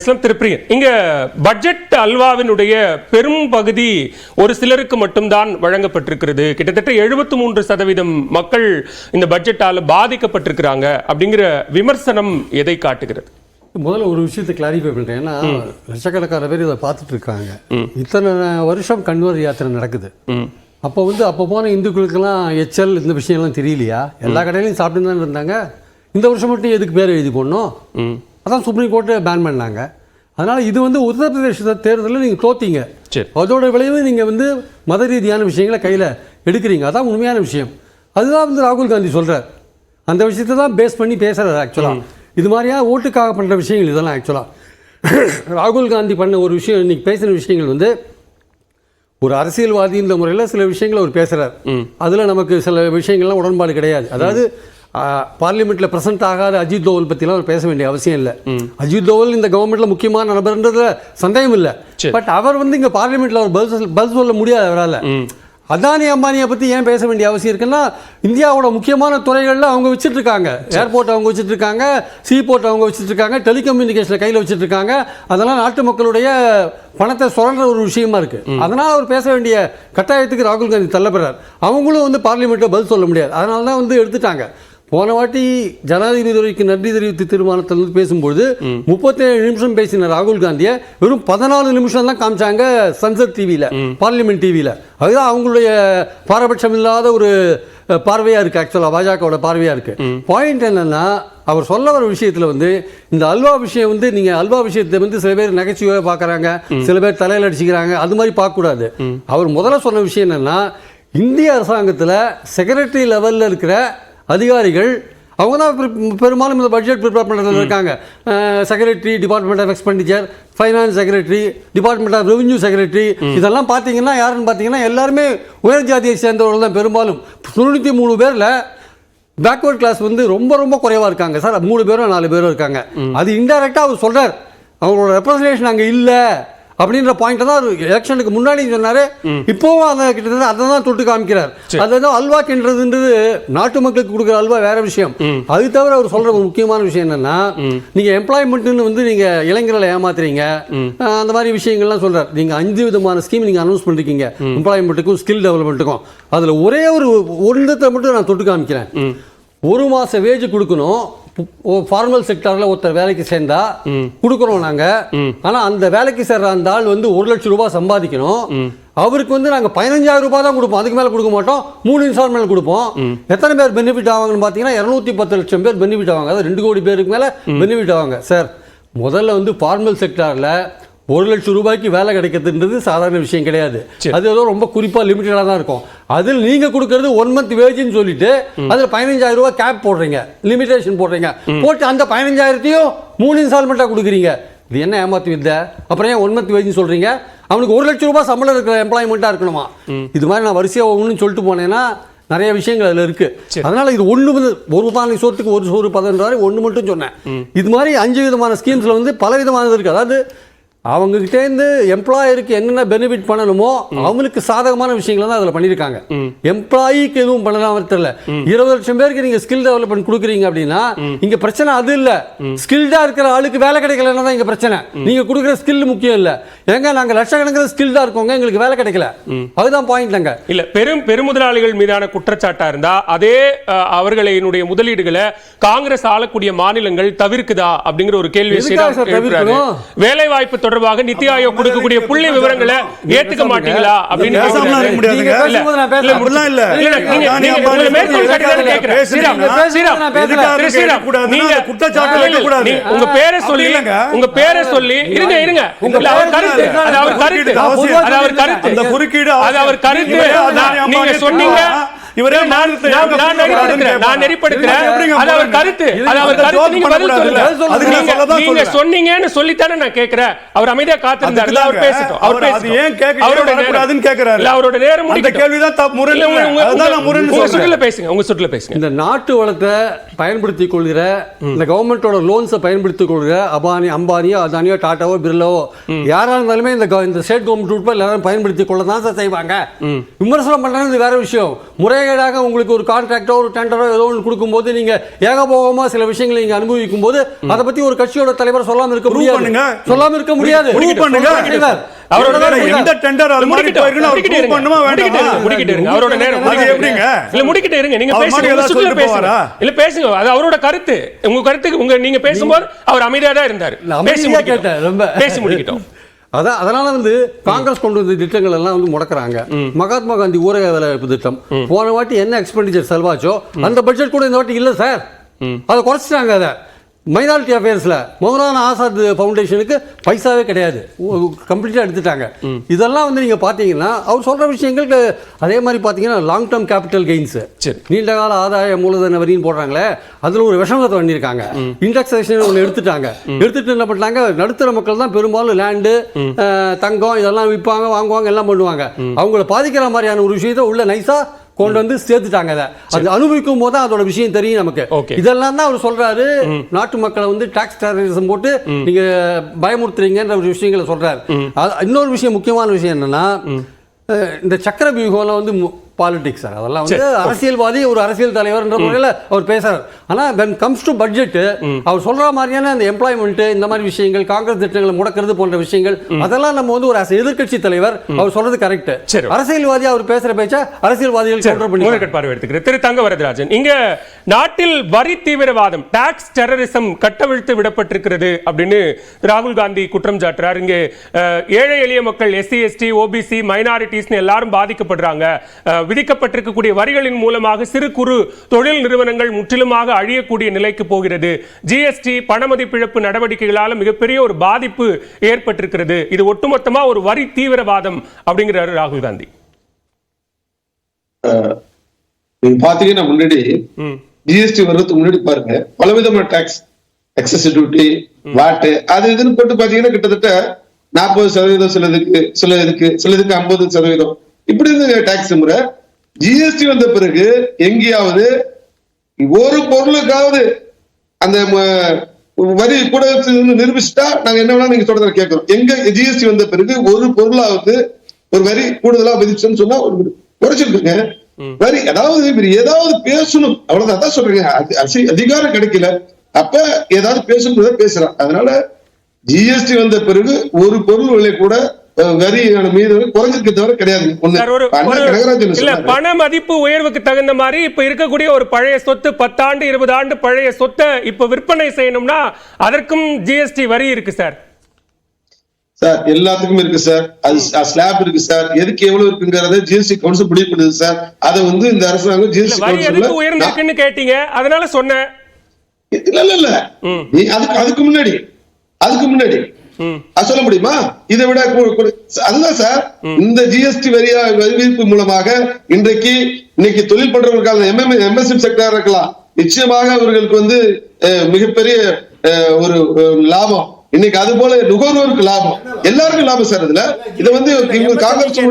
பேசலாம். திருப்பிரியன், இங்க பட்ஜெட் அல்வாவினுடைய பெரும் பகுதி ஒரு சிலருக்கு மட்டும்தான் வழங்கப்பட்டிருக்கிறது. கிட்டத்தட்ட 73% மக்கள் இந்த பட்ஜெட்டால பாதிக்கப்பட்டிருக்கிறாங்க அப்படிங்கிற விமர்சனம் எதை காட்டுகிறது? முதல்ல ஒரு விஷயத்தை கிளாரிஃபை பண்ணுறேன். ஏன்னா லட்சக்கணக்கான பேர் இதை பார்த்துட்டு இருக்காங்க. இத்தனை வருஷம் கன்வர் யாத்திரை நடக்குது. அப்போ அப்போ போன இந்துக்களுக்கெல்லாம் எச்சல் இந்த விஷயம்லாம் தெரியலையா? எல்லா கடையிலையும் சாப்பிட்டு தான் இருந்தாங்க. இந்த வருஷம் மட்டும் எதுக்கு பேர் எழுதி போடணும்? அதான் சுப்ரீம் கோர்ட்டு பேன் பண்ணாங்க. அதனால் இது உத்தரப்பிரதேச தேர்தலில் நீங்கள் தோத்தீங்க. அதோட விளைவு நீங்கள் மத ரீதியான விஷயங்களை கையில் எடுக்கிறீங்க. அதான் உண்மையான விஷயம். அதுதான் ராகுல் காந்தி சொல்கிறார். அந்த விஷயத்தை தான் பேஸ் பண்ணி பேசுகிறார். ஆக்சுவலாக இது மாதிரியா ஓட்டுக்காக பண்ணுற விஷயங்கள் இதெல்லாம். ஆக்சுவலாக ராகுல் காந்தி பண்ண ஒரு விஷயம், இன்றைக்கி பேசின விஷயங்கள் ஒரு அரசியல்வாதி இந்த முறையில் சில விஷயங்களை அவர் பேசுகிறார். அதில் நமக்கு சில விஷயங்கள்லாம் உடன்பாடு கிடையாது. அதாவது பார்லிமெண்ட்டில் ப்ரெசென்ட் ஆகாத அஜித் தோவல் பற்றிலாம் அவர் பேச வேண்டிய அவசியம் இல்லை. அஜித் தோவல் இந்த கவர்மெண்ட்டில் முக்கியமான நபர்ன்றதுல சந்தேகம் இல்லை. பட் அவர் இங்கே பார்லிமெண்ட்டில் அவர் பதில் சொல்ல முடியாது அவரால். அதானி அம்பானியை பற்றி ஏன் பேச வேண்டிய அவசியம் இருக்குன்னா, இந்தியாவோட முக்கியமான துறைகளில் அவங்க வச்சுட்ருக்காங்க. ஏர்போர்ட் அவங்க வச்சுட்ருக்காங்க, சீபோர்ட் அவங்க வச்சுட்ருக்காங்க, டெலிகம்யூனிகேஷனை கையில் வச்சுட்ருக்காங்க. அதெல்லாம் நாட்டு மக்களுடைய பணத்தை சுரண்ட ஒரு விஷயமா இருக்குது. அதனால் அவர் பேச வேண்டிய கட்டாயத்துக்கு ராகுல் காந்தி தள்ளப்படுறார். அவங்களும் பார்லிமெண்ட்டில் பதில் சொல்ல முடியாது. அதனால தான் எடுத்துட்டாங்க. போன வாட்டி ஜனாதிபதிக்கு நன்றி தெரிவித்து தீர்மானத்தில் பேசும்பொழுது 37 நிமிஷம் பேசின ராகுல் காந்தியை வெறும் 14 நிமிஷம் தான் காமிச்சாங்க சன்சத் டிவியில், பார்லிமெண்ட் டிவியில். அதுதான் அவங்களுடைய பாரபட்சம் இல்லாத ஒரு பார்வையாக இருக்குது. ஆக்சுவலாக பாஜகவோட பார்வையாக இருக்குது. பாயிண்ட் என்னென்னா, அவர் சொல்ல வர விஷயத்தில் இந்த அல்வா விஷயம் நீங்கள் அல்வா விஷயத்தை சில பேர் நகைச்சுவையாக பார்க்குறாங்க, சில பேர் தலையில் அடிச்சுக்கிறாங்க. அது மாதிரி பார்க்கக்கூடாது. அவர் முதல்ல சொன்ன விஷயம் என்னென்னா, இந்திய அரசாங்கத்தில் செக்ரட்டரி லெவலில் இருக்கிற அதிகாரிகள் அவங்க தான் பெரும்பாலும் இந்த பட்ஜெட் ப்ரிப்பேர் பண்ணுறதுல இருக்காங்க. Secretary, department of expenditure, finance secretary, department of revenue secretary, இதெல்லாம் பார்த்தீங்கன்னா யாருன்னு பார்த்தீங்கன்னா எல்லாருமே உயர் ஜாதியை சேர்ந்தவர்கள் தான். பெரும்பாலும் 93 பேரில் பேக்வர்ட் கிளாஸ் ரொம்ப ரொம்ப குறைவாக இருக்காங்க சார். 3 பேரோ 4 பேரோ இருக்காங்க. அது இன்டைரக்டாக அவர் சொல்கிறார். அவங்களோட ரெப்ரசன்டேஷன் அங்கே இல்லை அப்படின்ற பாயிண்ட் தான் எலெக்ஷனுக்கு முன்னாடி சொன்னாரு. இப்போவும் அதை கிட்டத்தட்ட அதை தான் தொட்டு காமிக்கிறார். அதுதான் அல்வா கின்றதுன்றது நாட்டு மக்களுக்கு கொடுக்குற அல்வா வேற விஷயம். அது தவிர அவர் சொல்ற முக்கியமான விஷயம் என்னன்னா, நீங்க எம்ப்ளாய்மெண்ட்னு நீங்க இளைஞர்களை ஏமாத்துறீங்க, அந்த மாதிரி விஷயங்கள்லாம் சொல்றாரு. நீங்க 5 விதமான ஸ்கீம் நீங்க அனௌன்ஸ் பண்ணிருக்கீங்க, எம்ப்ளாய்மெண்ட்டுக்கும் ஸ்கில் டெவலப்மெண்ட்டுக்கும். அதுல ஒரே ஒன்றத்தை மட்டும் நான் தொட்டு காமிக்கிறேன். 1 மாச வேஜ் கொடுக்கணும். ஃபார்மல் செக்டாரில் ஒருத்தர் வேலைக்கு சேர்ந்தா கொடுக்குறோம் நாங்கள். ஆனால் அந்த வேலைக்கு சேர்ற அந்த ஆள் 1 லட்சம் ரூபாய் சம்பாதிக்கணும். அவருக்கு நாங்கள் 15,000 ரூபாய் தான் கொடுப்போம், அதுக்கு மேலே கொடுக்க மாட்டோம். 3 இன்ஸ்டால்மெண்ட் கொடுப்போம். எத்தனை பேர் பெனிஃபிட் ஆவாங்கன்னு பார்த்தீங்கன்னா 210 லட்சம் பேர் பெனிஃபிட் ஆவாங்க. அதாவது 2 கோடி பேருக்கு மேலே பெனிஃபிட் ஆவாங்க சார். முதல்ல ஃபார்மல் செக்டாரில் 1 லட்சம் ரூபாய்க்கு வேலை கிடைக்கிறதுன்றது சாதாரண விஷயம் கிடையாது. அது ஏதோ ரொம்ப குறிப்பாக லிமிட்டடாக தான் இருக்கும். அதில் நீங்கள் கொடுக்கறது 1 மந்த் வேஜ்னு சொல்லிட்டு அதில் 15,000 ரூபாய் கேப் போடுறீங்க, லிமிடேஷன் போடுறீங்க. போட்டு அந்த 15,000த்தையும் 3 இன்ஸ்டால்மெண்ட்டாக கொடுக்குறீங்க. இது என்ன ஏமாத்து வித்தை? அப்புறம் ஏன் 1 மந்த் வேஜ்னு சொல்கிறீங்க? அவனுக்கு 1 லட்சம் ரூபாய் சம்பளம் இருக்கிற எம்ப்ளாய்மெண்ட்டாக இருக்கணுமா? இது மாதிரி நான் வரிசையாக ஒன்றுன்னு சொல்லிட்டு போனேன்னா நிறைய விஷயங்கள் அதில் இருக்குது. அதனால் இது ஒரு பானை சோற்றுக்கு ஒரு சோறு பதன்றாரு ஒன்று மட்டும் சொன்னேன். இது மாதிரி 5 விதமான ஸ்கீம்ஸில் பல விதமானது இருக்குது. அதாவது அவங்ககிட்டேருந்து எம்ப்ளாயருக்கு என்னென்ன பெனிஃபிட் பண்ணணுமோ அவங்களுக்கு சாதகமான விஷயங்களை தான் அதில் பண்ணியிருக்காங்க. எம்ப்ளாயிக்கு எதுவும் பண்ணலாம் தெரியல. 20 லட்சம் பேருக்கு நீங்கள் ஸ்கில் டெவலப்மெண்ட் கொடுக்குறீங்க அப்படின்னா இங்கே பிரச்சனை அது இல்லை. ஸ்கில்டாக இருக்கிற ஆளுக்கு வேலை கிடைக்கலன்னா தான் இங்கே பிரச்சனை. நீங்கள் கொடுக்குற ஸ்கில் முக்கியம் இல்லை. ஏங்க நாங்கள் லட்சக்கணக்கில் ஸ்கில்டாக இருக்கோங்க, எங்களுக்கு வேலை கிடைக்கல. அதுதான் பாயிண்ட்ங்க. இல்லை, பெருமுதலாளிகள் மீதான குற்றச்சாட்டாக இருந்தால் அதே அவர்களினுடைய முதலீடுகளை காங்கிரஸ் ஆளக்கூடிய மாநிலங்கள் தவிர்க்குதா அப்படிங்கிற ஒரு கேள்வி. வேலை வாய்ப்பு தொடர்பாக நித்தி ஆயோக் கொடுக்கக்கூடிய புள்ளி விவரங்களை ஏத்துக்க மாட்டீங்களா அப்படின்னு உங்க பேரை சொல்லி இருங்க அவர் கருத்து நீங்க சொன்னீங்க. சொன்னீங்கன்னு சொல்லித்தானே நான் கேட்கிறேன். அவர் அமைதியா காத்திருந்தார். இந்த நாட்டு வளத்தை பயன்படுத்திக் கொள்கிற, இந்த கவர்மெண்டோட லோன்ஸை பயன்படுத்திக் கொள்கிற அம்பானியோ அதானியோ டாட்டாவோ பிர்லாவோ யாரா இருந்தாலுமே இந்த ஸ்டேட் கவர்மெண்ட் உட்பட எல்லாரும் பயன்படுத்திக் கொள்ள தான் செய்வாங்க. விமர்சனம் பண்றது வேற விஷயம். முறை முறைகேடாக உங்களுக்கு ஒரு கான்ட்ராக்டோ ஒரு டெண்டரோ ஏதோ ஒன்று கொடுக்கும்போது நீங்க ஏகபோகமா சில விஷயங்களை நீங்க அனுபவிக்கும் போது அதை பத்தி ஒரு கட்சியோட தலைவர் சொல்லாம இருக்க முடியாது. சொல்லாம இருக்க முடியாது. எந்த டெண்டர் அது மாதிரி போயிருக்குன்னு அவர் ப்ரூவ் பண்ணுமா வேண்டாமா? முடிக்கிட்டு இருங்க. அவரோட நேரம் அது எப்படிங்க? இல்ல முடிக்கிட்டு இருங்க. நீங்க பேசுங்க. இல்ல பேசுங்க. அது அவரோட கருத்து. உங்க கருத்துக்கு நீங்க பேசும்போது அவர் அமைதியா தான் இருந்தார். அமைதியா கேட்டார். ரொம்ப பேசி முடிக்கிட்டோம். அதனால வந்து காங்கிரஸ் கொண்டு வந்த திட்டங்கள் எல்லாம் வந்து முடக்குறாங்க. மகாத்மா காந்தி ஊரக வேலைவாய்ப்பு திட்டம் போன வாட்டி என்ன எக்ஸ்பெண்டிச்சர் செலவாச்சோ அந்த பட்ஜெட் கூட இந்த வாட்டி இல்ல சார். அதை குறைச்சிட்டாங்க. அதை மைனாரிட்டி அஃபேர்ஸ்ல மௌலானா ஆசாத் ஃபவுண்டேஷனுக்கு பைசாவே கிடையாது, கம்ப்ளீட்டாக எடுத்துட்டாங்க. இதெல்லாம் வந்து நீங்க பாத்தீங்கன்னா அவர் சொல்ற விஷயங்களுக்கு அதே மாதிரி பாத்தீங்கன்னா லாங் டேர்ம் கேபிட்டல் கெயின்ஸ், நீண்ட கால ஆதாய மூலதன வரின்னு போடுறாங்களே அதுல ஒரு விஷமத்தை பண்ணியிருக்காங்க. இண்டெக்ஸேஷன் ஒன்று எடுத்துட்டு என்ன பண்ணாங்க, நடுத்தர மக்கள் தான் பெரும்பாலும் லேண்டு தங்கம் இதெல்லாம் விற்பாங்க வாங்குவாங்க எல்லாம் பண்ணுவாங்க. அவங்கள பாதிக்கிற மாதிரியான ஒரு விஷயத்தை உள்ள நைஸா கொண்டு வந்து சேர்த்துட்டாங்க. அது அனுபவிக்கும் போது அதோட விஷயம் தெரியும் நமக்கு. இதெல்லாம் தான் அவர் சொல்றாரு. நாட்டு மக்களை வந்து டாக்ஸ் டெரரிசம் போட்டு நீங்க பயமுறுத்துறீங்கன்ற ஒரு விஷயங்களை சொல்றாரு. இன்னொரு விஷயம், முக்கியமான விஷயம் என்னன்னா, இந்த சக்கர வியூகம்ல வந்து பாலிடிக்ஸ் அதெல்லாம் வந்து அரசியல்வாதி ஒரு அரசியல் தலைவர் என்ற முறையில் அவர் பேசுறாரு. ஆனா when comes to budget அவர் சொல்ற மாதிரியான அந்த எம்ப்ளாய்மெண்ட் இந்த மாதிரி விஷயங்கள், காங்கிரஸ் திட்டங்களை முடக்கிறது போன்ற விஷயங்கள் அதெல்லாம் நம்ம வந்து ஒரு எதிர்க்கட்சி தலைவர் அவர் சொல்றது கரெக்ட். அரசியல்வாதி அவர் பேசுற பேச்ச அரசியல்வாதிகள் கவுண்டர் பண்ணி பார்வை எடுத்துக்கிறார். திரு தங்க வரதராஜன், இங்க நாட்டில் வரி தீவிரவாதம் டாக்ஸ் டெரரிசம் கட்டவிழ்த்து விடப்பட்டிருக்கிறது அப்படின்னு ராகுல் காந்தி குற்றம் சாட்டுறார். இங்கே ஏழை எளிய மக்கள் எஸ்சி எஸ்டி ஓபிசி மைனாரிட்டிஸ் எல்லாரும் பாதிக்கப்படுறாங்க. விதிக்கப்பட்டிருக்கக்கூடிய வரிகளின் மூலமாக சிறு குறு தொழில் நிறுவனங்கள் முற்றிலுமாக அழியக்கூடிய நிலைக்கு போகிறது. ஜிஎஸ்டி பணமதிப்பிழப்பு நடவடிக்கைகளால் மிகப்பெரிய ஒரு பாதிப்பு ஏற்பட்டிருக்கிறது. இது ஒட்டுமொத்தமா ஒரு வரி தீவிரவாதம் அப்படிங்கிறாரு ராகுல் காந்தி. நீங்க பாத்தீங்கன்னா முன்னாடி ஜிஎஸ்டி வர்றதுக்கு முன்னாடி பாருங்க பலவிதமான டாக்ஸ், எக்ஸஸ் டியூட்டி, வாட் அது இதுன்னு போட்டு பாத்தீங்கன்னா கிட்டத்தட்ட 40%, சிலதுக்கு 50%. இப்படி இருந்த டாக்ஸ் முறை ஜிஎஸ்டி வந்த பிறகு எங்கேயாவது ஒரு பொருளுக்காவது அந்த வரி கூட நிரூபிச்சுட்டா நாங்க என்ன வேணா நீங்க சொல்றத கேட்கிறோம். எங்க ஜிஎஸ்டி வந்த பிறகு ஒரு பொருளாவது ஒரு வரி கூடுதலா விதிச்சுன்னு சொன்னா ஒரு குறைச்சிருக்குங்க வரி. அதாவது ஏதாவது பேசணும், அவ்வளவுதான் சொல்றீங்க. அதிகாரம் கிடைக்கல, அப்ப ஏதாவது பேசணும் பேசுறான். அதனால ஜிஎஸ்டி வந்த பிறகு ஒரு பொருள் விலை கூட வரியான மீது குறைஞ்சிருக்க தவிர கிடையாது. பண மதிப்பு உயர்வுக்கு தகுந்த மாதிரி இப்ப இருக்கக்கூடிய ஒரு பழைய சொத்து 10 ஆண்டு 20 ஆண்டு பழைய சொத்தை இப்ப விற்பனை செய்யணும்னா அதற்கும் ஜிஎஸ்டி வரி இருக்கு சார். சார் எல்லாத்துக்கும் இருக்கு சார். அது ஸ்லாப் இருக்கு சார். எதுக்கு எவ்வளவு இருக்குங்கிறத ஜிஎஸ்டி கவுன்சில் முடிவு பண்ணுது சார். அதை வந்து இந்த அரசாங்கம் ஜிஎஸ்டி கவுன்சில் உயர்ந்திருக்குன்னு கேட்டீங்க, அதனால சொன்னேன். இல்ல அதுக்கு முன்னாடி சொல்ல முடியுமா? இதை விட அதுதான் சார். இந்த ஜிஎஸ்டி வரிவிப்பு மூலமாக இன்னைக்கு தொழில் பண்றவர்களுக்கான எம்எஸ்எம் செக்டர் இருக்கலாம், நிச்சயமாக அவர்களுக்கு வந்து மிகப்பெரிய ஒரு லாபம். இன்னைக்கு அது போல நுகர்வோருக்கு லாபம், எல்லாருக்கும் லாபம் சார். இதுல இதை வந்து காங்கிரஸ்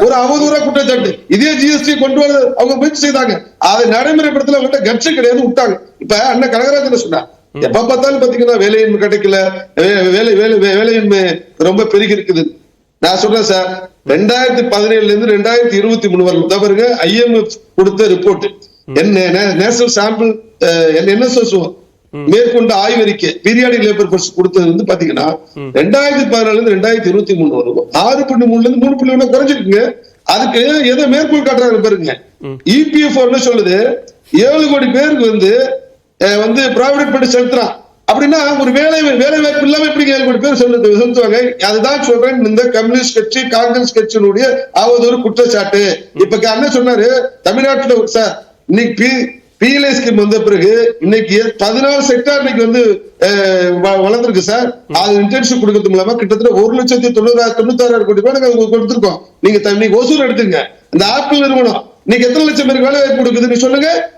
ஒரு அவதூற குற்றச்சாட்டு. இதே ஜிஎஸ்டி கொண்டு வர அவங்க முயற்சி செய்தாங்க, அதை நடைமுறைப்படுத்தல அவங்கள்ட்ட கட்சி கிடையாது, விட்டாங்க. இப்ப அண்ணன் கனகராஜன் சொன்னார், எப்ப பார்த்தாலும் பாத்தீங்கன்னா வேலையின்மை கிடைக்கல, வேலையின்மை ரொம்ப பெருகி இருக்குது. நான் சொல்றேன் சார், 2017 இருந்து 2023 வரை பாருங்க ஐஎம்எஃப் கொடுத்த ரிப்போர்ட், நேஷனல் சாம்பிள் என்எஸ்எஸ் மேற்கொண்ட ஆய்வறிக்கை பீரியாடிக் லேபர் ஃபோர்ஸ் கொடுத்தது வந்து பாத்தீங்கன்னா 2014 இருந்து 2023 வரும் 6.3 இருந்து 3.1 குறைஞ்சிருக்குங்க. அதுக்கு எதை மேற்கோள் காட்டுறாங்க பாருங்க. இபிஎஃப் சொல்லுது 7 கோடி பேருக்கு வந்து ப்ராவிடன்ட் ஃபண்ட் செலுத்துறான் அப்படின்னா ஒரு வேலை வாய்ப்பு இல்லாம எப்படி 7 கோடி பேர் செலுத்துவாங்க? அதுதான் சொல்றேன், இந்த கம்யூனிஸ்ட் கட்சி காங்கிரஸ் கட்சியினுடைய அவதூறு குற்றச்சாட்டு. இப்ப அண்ணன் சொன்னாரு தமிழ்நாட்டுல சார் இன்னைக்கு பிஎல்ஐ ஸ்கீம் வந்த பிறகு இன்னைக்கு 14 செக்டார் இன்னைக்கு வந்து வளர்ந்துருக்கு சார். அது இன்டர்ன்ஷிப் கொடுக்கறது மூலமா கிட்டத்தட்ட 1,96,000 கோடி ரூபாய் கொடுத்திருக்கோம். நீங்க ஓசூர் எடுத்துங்க, இந்த ஆப்பிள் நிறுவனம் இன்னைக்கு எத்தனை லட்சம் பேருக்கு வேலை வாய்ப்பு கொடுக்குதுன்னு சொல்லுங்க.